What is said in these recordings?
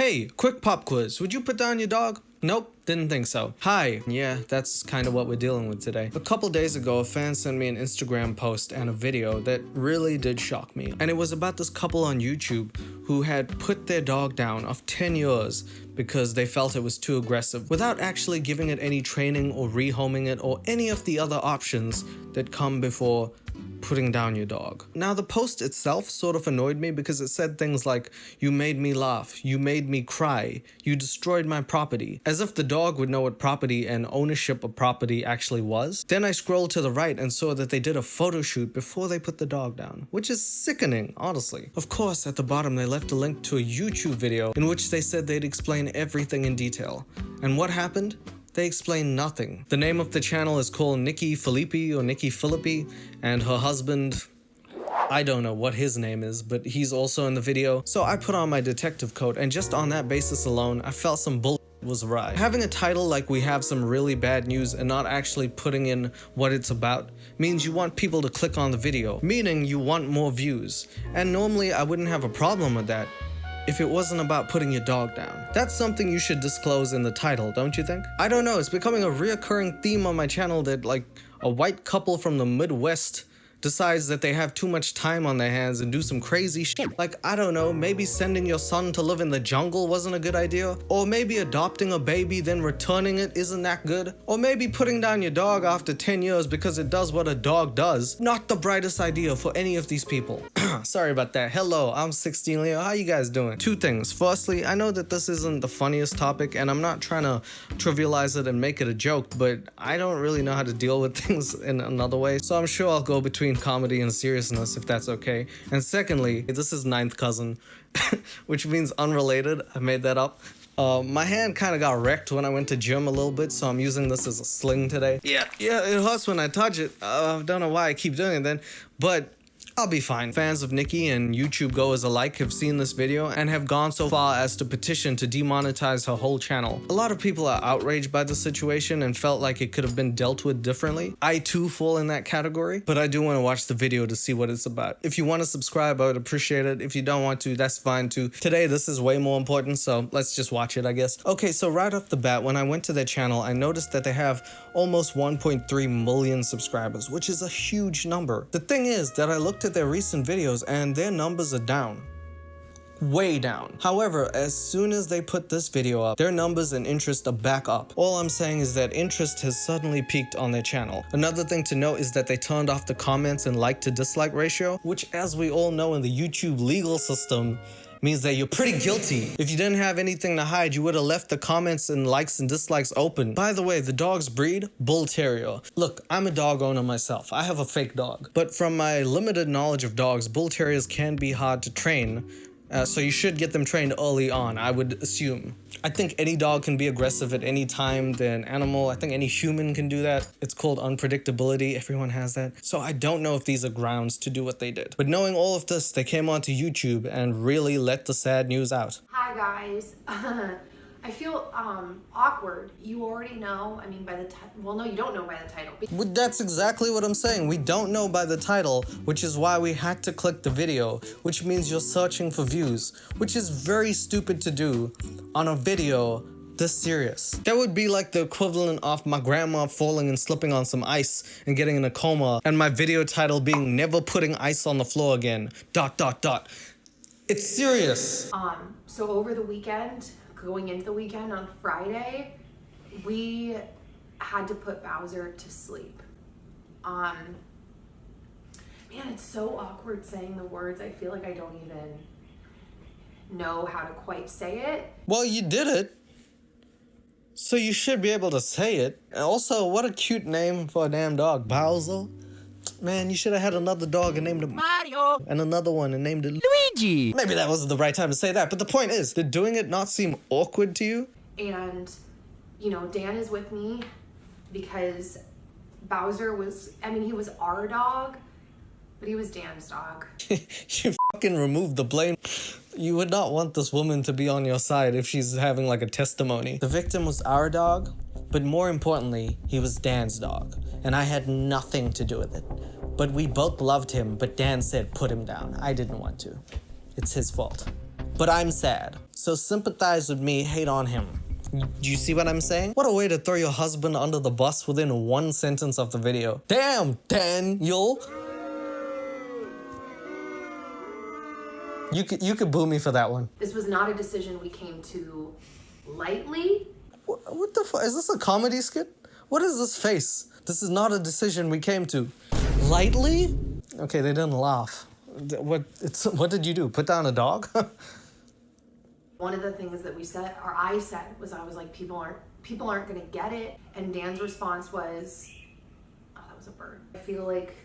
Hey, quick pop quiz. Would you put down your dog? Nope, didn't think so. Hi, yeah, that's kind of what we're dealing with today. A couple days ago, a fan sent me an Instagram post and a video that really did shock me. And it was about this couple on YouTube who had put their dog down of 10 years because they felt it was too aggressive without actually giving it any training or rehoming it or any of the other options that come before putting down your dog. Now, the post itself sort of annoyed me because it said things like, "You made me laugh, you made me cry, you destroyed my property," as if the dog would know what property and ownership of property actually was. Then I scrolled to the right and saw that they did a photo shoot before they put the dog down, which is sickening, honestly. Of course, at the bottom they left a link to a YouTube video in which they said they'd explain everything in detail. And what happened? They explain nothing. The name of the channel is called Nikki Phillippi or Nikki Phillippi, and her husband, I don't know what his name is, but he's also in the video. So I put on my detective coat, and just on that basis alone, I felt some bull was awry. Having a title like "We Have Some Really Bad News" and not actually putting in what it's about means you want people to click on the video, meaning you want more views. And normally I wouldn't have a problem with that if it wasn't about putting your dog down. That's something you should disclose in the title, don't you think? I don't know, it's becoming a reoccurring theme on my channel that like a white couple from the Midwest decides that they have too much time on their hands and do some crazy shit. Like, I don't know, maybe sending your son to live in the jungle wasn't a good idea? Or maybe adopting a baby then returning it isn't that good? Or maybe putting down your dog after 10 years because it does what a dog does. Not the brightest idea for any of these people. Sorry about that. Hello, I'm 16leo. How you guys doing? Two things. Firstly, I know that this isn't the funniest topic and I'm not trying to trivialize it and make it a joke, but I don't really know how to deal with things in another way, so I'm sure I'll go between comedy and seriousness if that's okay. And secondly, this is ninth cousin, which means unrelated. I made that up. My hand kind of got wrecked when I went to gym a little bit, so I'm using this as a sling today. Yeah, it hurts when I touch it. I don't know why I keep doing it then, but I'll be fine. Fans of Nikki and YouTube goers alike have seen this video and have gone so far as to petition to demonetize her whole channel. A lot of people are outraged by the situation and felt like it could have been dealt with differently. I too fall in that category, but I do want to watch the video to see what it's about. If you want to subscribe, I would appreciate it. If you don't want to, that's fine too. Today, this is way more important, so let's just watch it, I guess. Okay, so right off the bat, when I went to their channel, I noticed that they have almost 1.3 million subscribers, which is a huge number. The thing is that I looked at their recent videos and their numbers are down. Way down. However, as soon as they put this video up, their numbers and interest are back up. All I'm saying is that interest has suddenly peaked on their channel. Another thing to note is that they turned off the comments and like to dislike ratio, which, as we all know in the YouTube legal system, means that you're pretty guilty. If you didn't have anything to hide, you would have left the comments and likes and dislikes open. By the way, the dog's breed, Bull Terrier. Look, I'm a dog owner myself. I have a fake dog. But from my limited knowledge of dogs, Bull Terriers can be hard to train. So you should get them trained early on, I would assume. I think any dog can be aggressive at any time than animal. I think any human can do that. It's called unpredictability. Everyone has that. So I don't know if these are grounds to do what they did. But knowing all of this, they came onto YouTube and really let the sad news out. Hi guys. I feel awkward. You already know, I mean by the title, well no, you don't know by the title. That's exactly what I'm saying. We don't know by the title, which is why we had to click the video, which means you're searching for views, which is very stupid to do on a video this serious. That would be like the equivalent of my grandma falling and slipping on some ice and getting in a coma, and my video title being "Never Putting Ice on the Floor Again, ... It's serious. So over the weekend, going into the weekend on Friday, we had to put Bowser to sleep. Man, it's so awkward saying the words. I feel like I don't even know how to quite say it. Well, you did it, so you should be able to say it. And also, what a cute name for a damn dog, Bowser. Man, you should have had another dog and named him Mario, and another one and named it Luigi. Maybe that wasn't the right time to say that, but the point is, did doing it not seem awkward to you? And, you know, Dan is with me because Bowser was, I mean, he was our dog, but he was Dan's dog. You fucking removed the blame. You would not want this woman to be on your side if she's having like a testimony. The victim was our dog, but more importantly, he was Dan's dog, and I had nothing to do with it. But we both loved him, but Dan said put him down. I didn't want to. It's his fault. but I'm sad. So sympathize with me, hate on him. Do you see what I'm saying? What a way to throw your husband under the bus within one sentence of the video. Damn, Daniel. You could boo me for that one. This was not a decision we came to lightly. What the fuck? Is this a comedy skit? What is this face? This is not a decision we came to lightly? Okay, they didn't laugh. What did you do? Put down a dog? One of the things that I said was, I was like, people aren't gonna get it. And Dan's response was, oh, that was a bird. I feel like,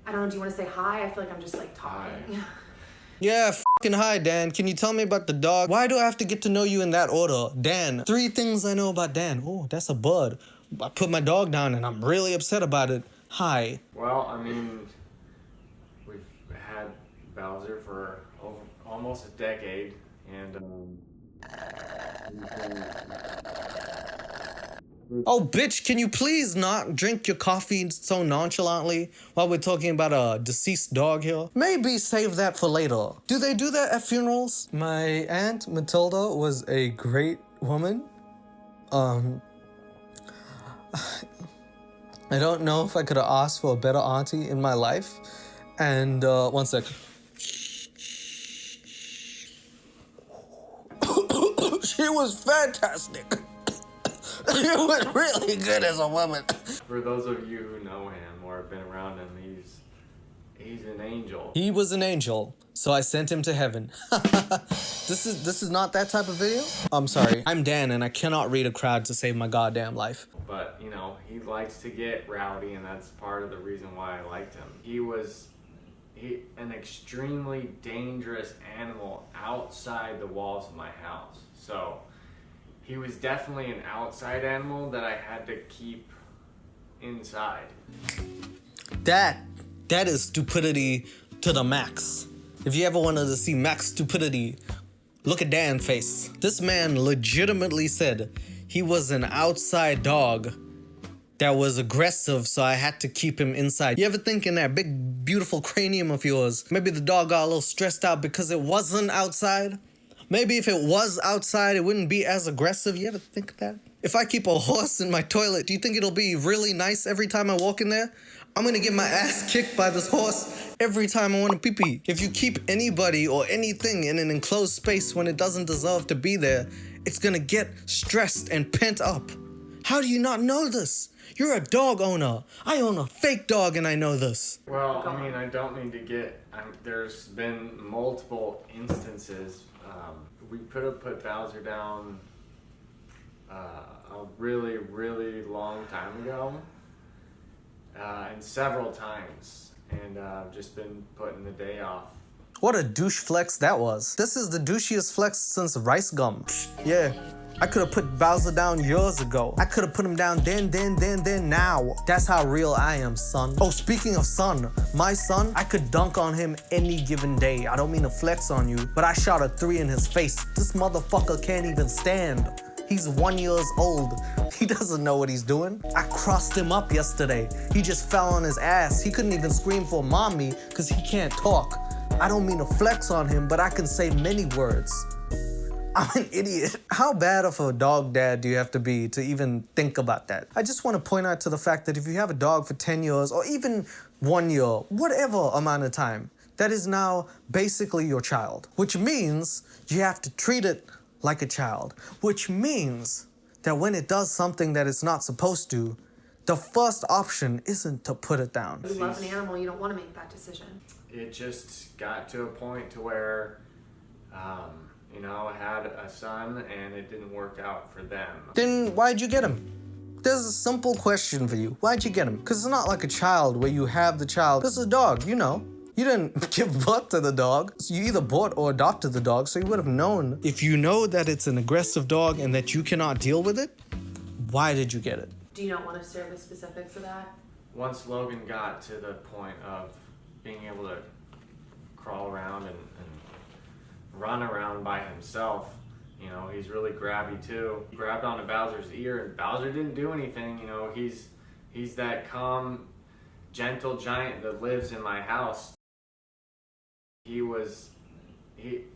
I don't know, do you want to say hi? I feel like I'm just like talking. Yeah, fucking hi, Dan. Can you tell me about the dog? Why do I have to get to know you in that order? Dan. 3 things I know about Dan. Oh, that's a bird. I put my dog down and I'm really upset about it. Hi. Well, I mean, we've had Bowser for almost a decade, and Oh, bitch, can you please not drink your coffee so nonchalantly while we're talking about a deceased dog here? Maybe save that for later. Do they do that at funerals? My Aunt Matilda was a great woman. I don't know if I could have asked for a better auntie in my life. And, one sec. She was fantastic. She was really good as a woman. for those of you who know him or have been around him, he's an angel. He was an angel, so I sent him to heaven. This is not that type of video? I'm sorry. I'm Dan, and I cannot read a crowd to save my goddamn life. But, you know, he likes to get rowdy, and that's part of the reason why I liked him. He was an extremely dangerous animal outside the walls of my house. So he was definitely an outside animal that I had to keep inside. That is stupidity to the max. If you ever wanted to see max stupidity, look at Dan's face. This man legitimately said he was an outside dog that was aggressive, so I had to keep him inside. You ever think in that big, beautiful cranium of yours, maybe the dog got a little stressed out because it wasn't outside? Maybe if it was outside, it wouldn't be as aggressive. You ever think of that? If I keep a horse in my toilet, do you think it'll be really nice every time I walk in there? I'm gonna get my ass kicked by this horse every time I want to pee-pee. If you keep anybody or anything in an enclosed space when it doesn't deserve to be there, it's gonna get stressed and pent up. How do you not know this? You're a dog owner. I own a fake dog and I know this. Well, I mean, I don't need to get... there's been multiple instances. We could have put Bowser down a really, really long time ago. And several times. And I've just been putting the day off. What a douche flex that was. This is the douchiest flex since rice gum. Yeah. I could have put Bowser down years ago. I could have put him down then, now. That's how real I am, son. Oh, speaking of son, my son, I could dunk on him any given day. I don't mean to flex on you, but I shot a 3 in his face. This motherfucker can't even stand. He's 1 year old. He doesn't know what he's doing. I crossed him up yesterday. He just fell on his ass. He couldn't even scream for mommy because he can't talk. I don't mean to flex on him, but I can say many words. I'm an idiot. How bad of a dog dad do you have to be to even think about that? I just want to point out to the fact that if you have a dog for 10 years or even 1 year, whatever amount of time, that is now basically your child, which means you have to treat it like a child, which means that when it does something that it's not supposed to, the first option isn't to put it down. If you love an animal, you don't want to make that decision. It just got to a point to where, you know, I had a son and it didn't work out for them. Then why'd you get him? There's a simple question for you. Why'd you get him? Because it's not like a child where you have the child. This is a dog, you know. You didn't give birth to the dog. So you either bought or adopted the dog, so you would have known. If you know that it's an aggressive dog and that you cannot deal with it, why did you get it? Do you not want to share the specifics of that? Once Logan got to the point of being able to crawl around and run around by himself, you know, he's really grabby too. He grabbed onto Bowser's ear and Bowser didn't do anything, you know, he's that calm, gentle giant that lives in my house. He was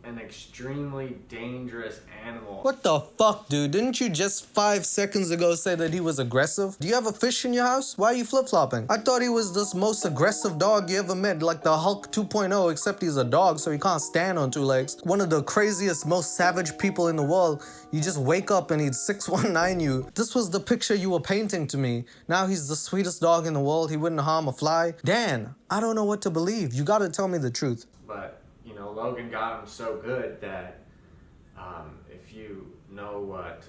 an extremely dangerous animal. What the fuck, dude? Didn't you just 5 seconds ago say that he was aggressive? Do you have a fish in your house? Why are you flip-flopping? I thought he was this most aggressive dog you ever met, like the Hulk 2.0, except he's a dog, so he can't stand on 2 legs. One of the craziest, most savage people in the world. You just wake up and he'd 619 you. This was the picture you were painting to me. Now he's the sweetest dog in the world. He wouldn't harm a fly. Dan, I don't know what to believe. You gotta tell me the truth. But you know, Logan got him so good that if you know what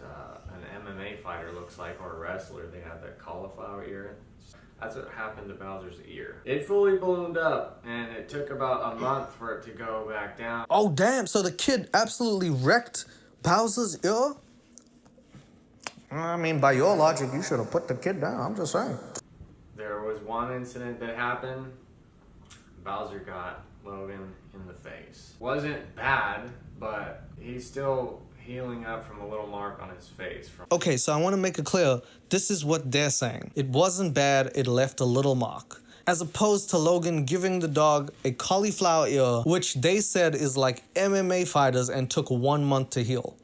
an MMA fighter looks like, or a wrestler, they have that cauliflower ear. That's what happened to Bowser's ear. It fully ballooned up, and it took about a month for it to go back down. Oh, damn. So the kid absolutely wrecked Bowser's ear? I mean, by your logic, you should have put the kid down. I'm just saying. There was one incident that happened. Bowser got Logan in the face. Wasn't bad, but he's still healing up from a little mark on his face. Okay, so I want to make it clear. This is what they're saying. It wasn't bad, it left a little mark. As opposed to Logan giving the dog a cauliflower ear, which they said is like MMA fighters and took 1 month to heal.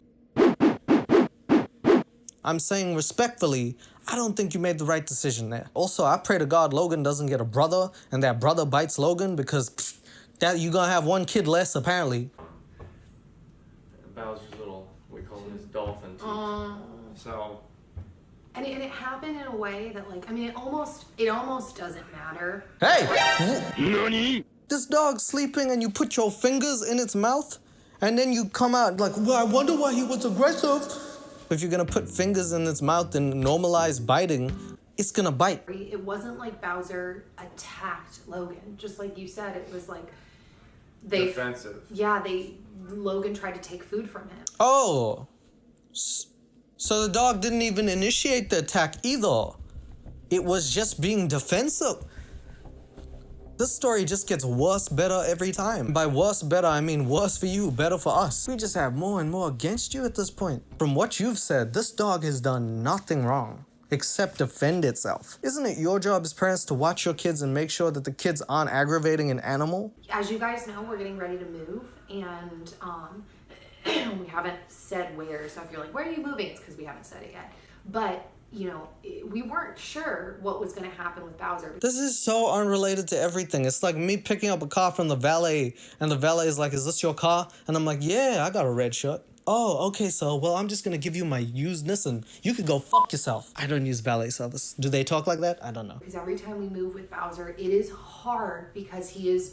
I'm saying respectfully, I don't think you made the right decision there. Also, I pray to God Logan doesn't get a brother and that brother bites Logan, because that you're gonna have 1 kid less apparently. Bowser's little, we call him his dolphin teeth. So. And it happened in a way that, like, I mean, it almost doesn't matter. Hey! Nani? This dog's sleeping and you put your fingers in its mouth and then you come out like, well, I wonder why he was aggressive. If you're gonna put fingers in its mouth and normalize biting, it's gonna bite. It wasn't like Bowser attacked Logan. Just like you said, it was like defensive. Yeah, Logan tried to take food from him. Oh. So the dog didn't even initiate the attack either. It was just being defensive. This story just gets worse, better every time. By worse, better, I mean worse for you, better for us. We just have more and more against you at this point. From what you've said, this dog has done nothing wrong except defend itself. Isn't it your job as parents to watch your kids and make sure that the kids aren't aggravating an animal? As you guys know, we're getting ready to move, and we haven't said where, so if you're like, where are you moving? It's because we haven't said it yet. But, you know, we weren't sure what was going to happen with Bowser. This is so unrelated to everything. It's like me picking up a car from the valet, and the valet is like, is this your car? And I'm like, yeah, I got a red shirt. Oh, okay, so, well, I'm just gonna give you my used Nissan. You could go fuck yourself. I don't use valet service. Do they talk like that? I don't know. Because every time we move with Bowser, it is hard because he's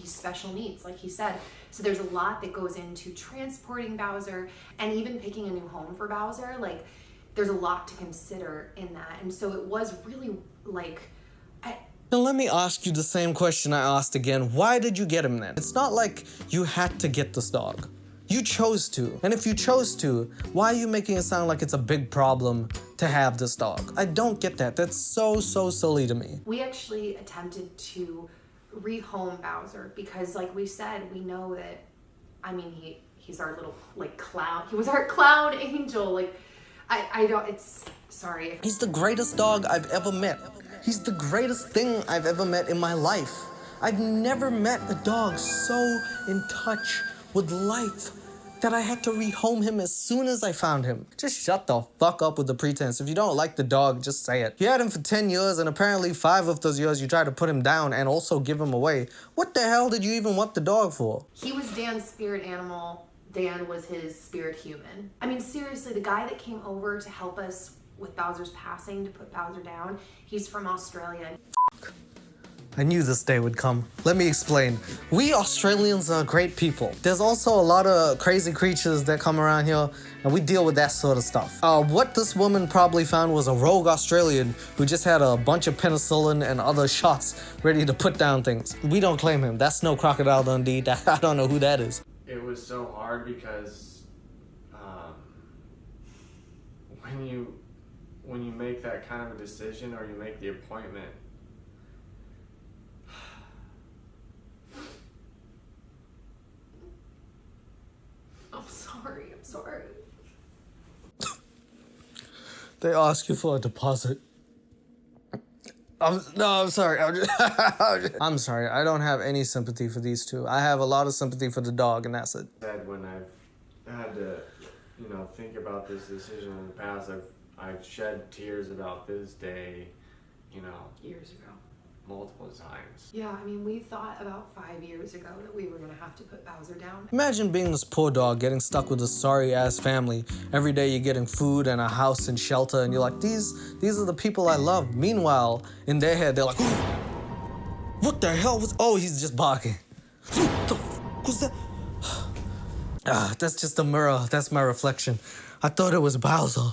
special needs, like he said. So there's a lot that goes into transporting Bowser and even picking a new home for Bowser. Like, there's a lot to consider in that. And so it was really, like, Now let me ask you the same question I asked again. Why did you get him then? It's not like you had to get this dog. You chose to. And if you chose to, why are you making it sound like it's a big problem to have this dog? I don't get that. That's so silly to me. We actually attempted to rehome Bowser because, like we said, we know that, I mean, he's our little, like, clown. He was our clown angel. Like, I don't, it's, sorry. He's the greatest dog I've ever met. He's the greatest thing I've ever met in my life. I've never met a dog so in touch with life that I had to rehome him as soon as I found him. Just shut the fuck up with the pretense. If you don't like the dog, just say it. You had him for 10 years and apparently 5 of those years you tried to put him down and also give him away. What the hell did you even want the dog for? He was Dan's spirit animal. Dan was his spirit human. I mean, seriously, the guy that came over to help us with Bowser's passing, to put Bowser down, he's from Australia. I knew this day would come. Let me explain. We Australians are great people. There's also a lot of crazy creatures that come around here, and we deal with that sort of stuff. What this woman probably found was a rogue Australian who just had a bunch of penicillin and other shots ready to put down things. We don't claim him. That's no Crocodile Dundee. I don't know who that is. It was so hard because when you make that kind of a decision or you make the appointment, I'm sorry. They ask you for a deposit. I'm sorry. I'm sorry. I don't have any sympathy for these two. I have a lot of sympathy for the dog, and that's it. Said when I've had to, think about this decision in the past, I've shed tears about this day, Years ago. multiple times. Yeah, I mean, we thought about 5 years ago that we were gonna have to put Bowser down. Imagine being this poor dog getting stuck with a sorry-ass family. Every day you're getting food and a house and shelter, and you're like, these are the people I love. Meanwhile, in their head, they're like, what the hell was... Oh, he's just barking. What the f*** was that? That's just a mirror. That's my reflection. I thought it was Bowser.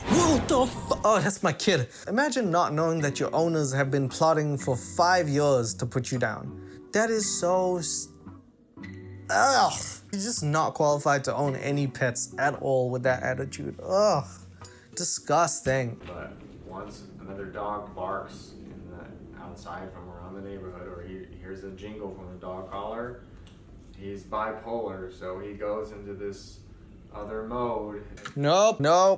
What the f... Oh, that's my kid. Imagine not knowing that your owners have been plotting for 5 years to put you down. That is so... Ugh. You're just not qualified to own any pets at all with that attitude. Ugh. Disgusting. But once another dog barks outside from around the neighborhood, or he hears a jingle from a dog collar, he's bipolar, so he goes into this other mode. Nope. No.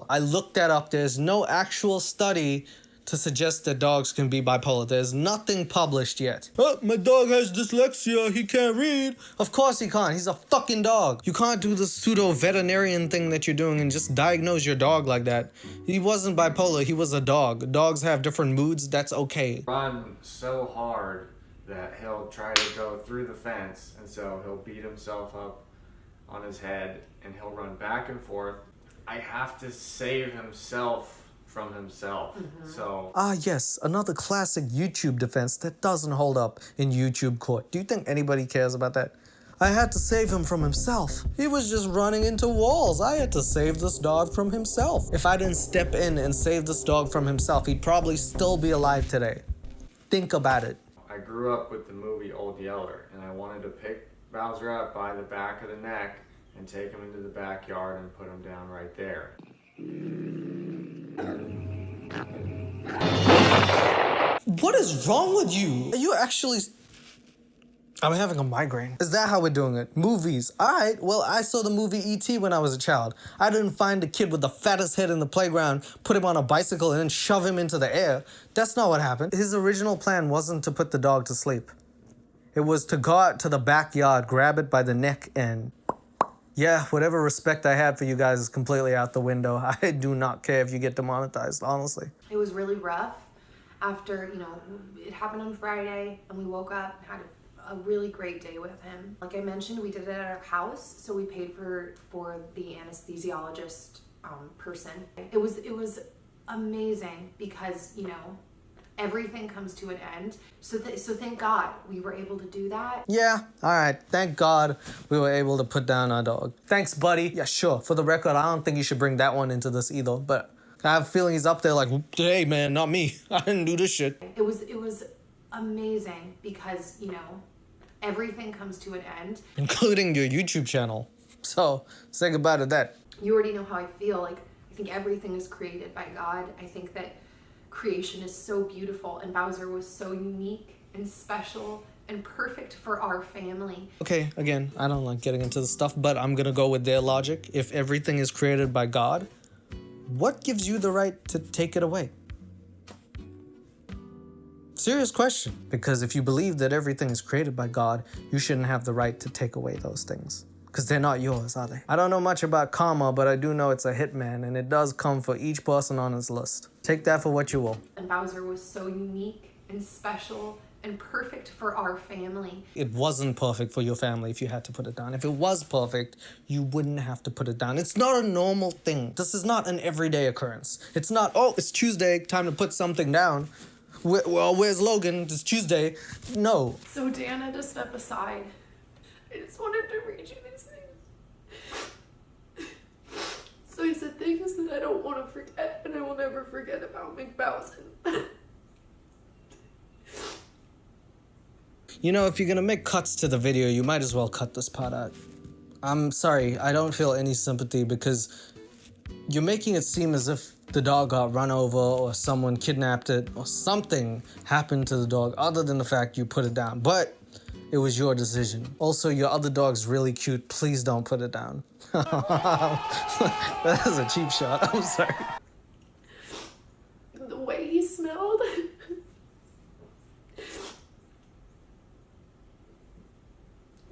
I looked that up. There's no actual study to suggest that dogs can be bipolar. There's nothing published yet. Oh, my dog has dyslexia. He can't read. Of course he can't. He's a fucking dog. You can't do the pseudo-veterinarian thing that you're doing and just diagnose your dog like that. He wasn't bipolar. He was a dog. Dogs have different moods. That's okay. Run so hard that he'll try to go through the fence, and so he'll beat himself up on his head, and he'll run back and forth. I have to save himself from himself. So Yes, another classic YouTube defense that doesn't hold up in YouTube court. Do you think anybody cares about that? I had to save him from himself. He was just running into walls. I had to save this dog from himself. If I didn't step in and save this dog from himself, he'd probably still be alive today. Think about it. I grew up with the movie Old Yeller, and I wanted to pick Bowser up by the back of the neck and take him into the backyard and put him down right there. What is wrong with you? Are you actually... I'm having a migraine. Is that how we're doing it? Movies. All right, well, I saw the movie E.T. when I was a child. I didn't find a kid with the fattest head in the playground, put him on a bicycle, and then shove him into the air. That's not what happened. His original plan wasn't to put the dog to sleep. It was to go out to the backyard, grab it by the neck, and... Yeah, whatever respect I had for you guys is completely out the window. I do not care if you get demonetized, honestly. It was really rough after, it happened on Friday, and we woke up and had a really great day with him. Like I mentioned, we did it at our house, so we paid for the anesthesiologist person. It was amazing because, everything comes to an end. So thank God we were able to do that. Yeah, all right. Thank God we were able to put down our dog. Thanks, buddy. Yeah, sure. For the record, I don't think you should bring that one into this either, but I have a feeling he's up there like, hey, man, not me. I didn't do this shit. It was amazing because, everything comes to an end. Including your YouTube channel. So, say goodbye to that. You already know how I feel. Like, I think everything is created by God. I think that creation is so beautiful, and Bowser was so unique and special and perfect for our family. Okay, again, I don't like getting into the stuff, but I'm gonna go with their logic. If everything is created by God, what gives you the right to take it away? Serious question. Because if you believe that everything is created by God, you shouldn't have the right to take away those things. Because they're not yours, are they? I don't know much about karma, but I do know it's a hitman, and it does come for each person on his list. Take that for what you will. And Bowser was so unique and special and perfect for our family. It wasn't perfect for your family if you had to put it down. If it was perfect, you wouldn't have to put it down. It's not a normal thing. This is not an everyday occurrence. It's not, oh, it's Tuesday, time to put something down. Well, where's Logan? It's Tuesday. No. So Dan had to step aside. I just wanted to read you these things. So he said things that I don't want to forget, and I will never forget about McBowsen. If you're gonna make cuts to the video, you might as well cut this part out. I'm sorry, I don't feel any sympathy because you're making it seem as if the dog got run over or someone kidnapped it or something happened to the dog other than the fact you put it down. But it was your decision. Also, your other dog's really cute. Please don't put it down. That was a cheap shot. I'm sorry. The way he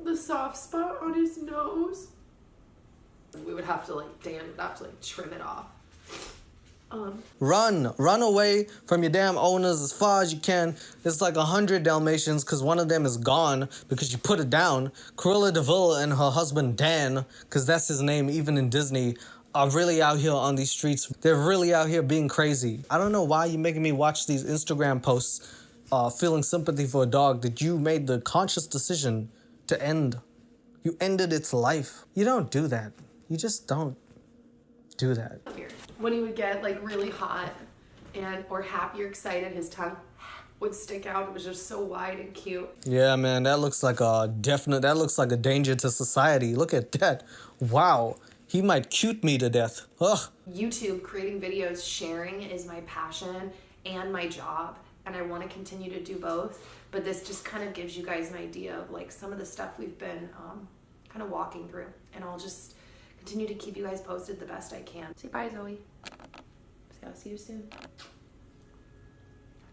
the soft spot on his nose. We would have to like, Dan would have to like trim it off. Run away from your damn owners as far as you can. It's like 100 Dalmatians because one of them is gone because you put it down. Cruella de Vil and her husband Dan, because that's his name even in Disney, are really out here on these streets. They're really out here being crazy. I don't know why you're making me watch these Instagram posts feeling sympathy for a dog that you made the conscious decision to end. You ended its life. You don't do that. You just don't do that. When he would get like really hot and or happy or excited, his tongue would stick out. It was just so wide and cute. Yeah, man, that looks like a danger to society. Look at that. Wow. He might cute me to death. Ugh. YouTube, creating videos, sharing is my passion and my job. And I want to continue to do both. But this just kind of gives you guys an idea of like some of the stuff we've been kind of walking through. And I'll just continue to keep you guys posted the best I can. Say bye, Zoe. I'll see you soon.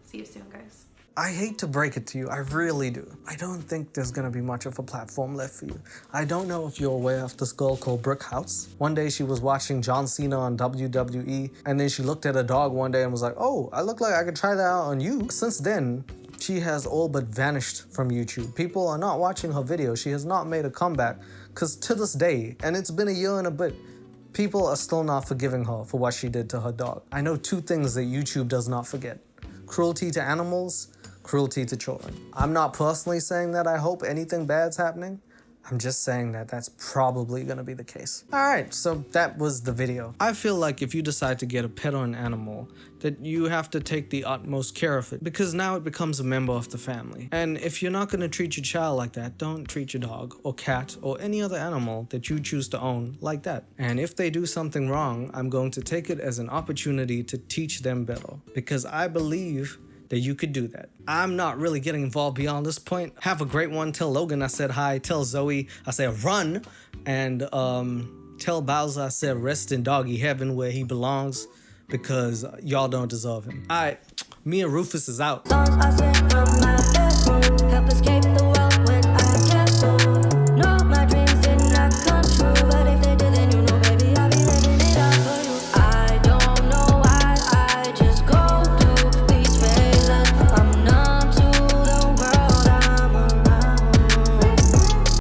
See you soon, guys. I hate to break it to you, I really do. I don't think there's gonna be much of a platform left for you. I don't know if you're aware of this girl called Brooke House. One day she was watching John Cena on WWE, and then she looked at a dog one day and was like, oh, I look like I could try that out on you. Since then, she has all but vanished from YouTube. People are not watching her videos. She has not made a comeback, because to this day, and it's been a year and a bit, people are still not forgiving her for what she did to her dog. I know two things that YouTube does not forget: cruelty to animals, cruelty to children. I'm not personally saying that I hope anything bad's happening. I'm just saying that that's probably gonna be the case. All right, so that was the video. I feel like if you decide to get a pet or an animal, that you have to take the utmost care of it, because now it becomes a member of the family. And if you're not gonna treat your child like that, don't treat your dog or cat or any other animal that you choose to own like that. And if they do something wrong, I'm going to take it as an opportunity to teach them better, because I believe that you could do that. I'm not really getting involved beyond this point. Have a great one. Tell Logan I said hi. Tell Zoe I said run. And tell Bowser I said rest in doggy heaven where he belongs, because y'all don't deserve him. All right, me and Rufus is out. Songs I sing from my bedroom help escape the